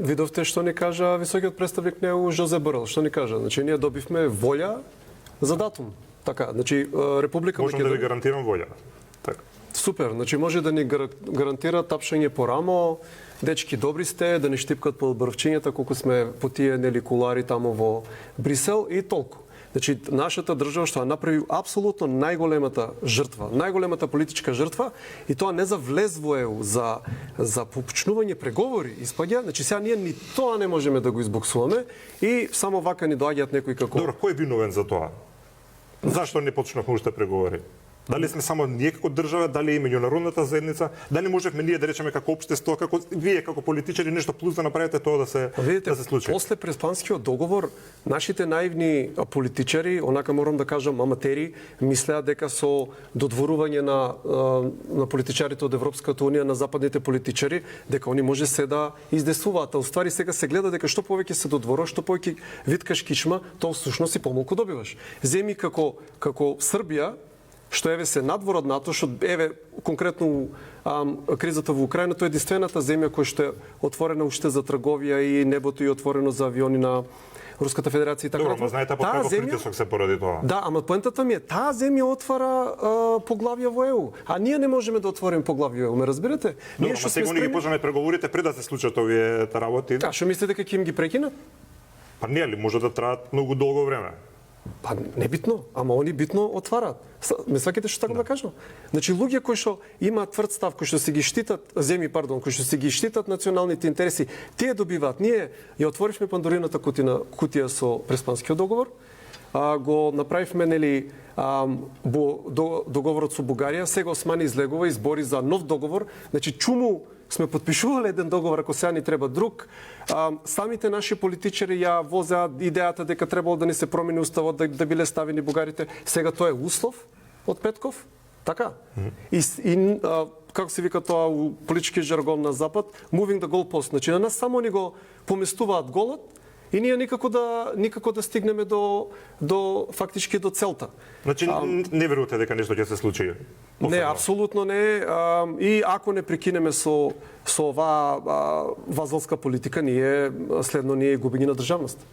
видовте што ни кажа високиот представник на ЕУ Жозе Борел, што ни кажа. Значи ние добивме волја за датум. Така, значи Република Можам да ви гарантирам волја. Така. Супер, значи може да ни гарантира тапшање по рамо, дечки добри сте, да ни штипкат по брвчињата колку сме по тие нели кулари тамо во Брисел и толку. Значи нашата држава што направи апсолутно најголемата жртва, најголемата политичка жртва и тоа не за влез во ЕУ, за почнување преговори испаѓа, значи сега ние ни тоа не можеме да го избоксуваме и само вака ни доаѓаат некои како Добро, кој е виновен за тоа? Зашто не почнавме уште преговори? Дали сме само ние како држава, дали и меѓународната заедница, дали можевме ние да речеме како општество, како вие како политичари нешто плюс да направите тоа да се Видите, да се случи. После Преспанскиот договор нашите наивни политичари, онака морам да кажам аматери, мислеа дека со додворување на политичарите од Европската унија на западните политичари, дека они може се да издесуваат. А уствари сега се гледа дека што повеќе се додворуваш, што повеќе виткаш кичма, тоа всушност и помалку добиваш. Земи како Србија, што еве се надвор од НАТО, што еве конкретно кризата во Украина, тоа е единствената земја која што е отворена уште за трговија и небото е отворено за авиони на Руската федерација и така. Добро, но знаете по каков притисок се поради тоа. Да, ама поентата ми е, таа земја отвара поглавја во ЕУ, а ние не можеме да отвориме поглавје во ЕУ, ме разбирате? Добро, ама сега ги почнеме преговорите пред да се случат овие работи. А што мислите дека ќе им ги прекинат? Па не ли, може да траат многу долго време. Па небитно, ама они битно отвараат. Ме сваќате што така да кажам? Значи луѓе кои што имаат тврд став, кои што се ги штитат кои што се ги штитат националните интереси, тие добиваат. Ние ја отворивме Пандорината кутија со Преспанскиот договор, го направивме нели договорот со Бугарија, сега Османи излегува и избори за нов договор. Значи чуму сме подпишувале еден договор, ако сега ни треба друг. Самите наши политичари ја возеа идејата дека требало да ни се промени уставот, да биле ставени бугарите. Сега тоа е услов од Петков, така? И како се вика тоа у политички жаргон на Запад, moving the goalpost. Значи на нас само ни го поместуваат голот и ние никако да стигнеме до фактички до целта. Значи не верувате дека нешто ќе се случи? Не, апсолутно не. И ако не прекинеме со оваа вазалска политика, ние губиње на државност.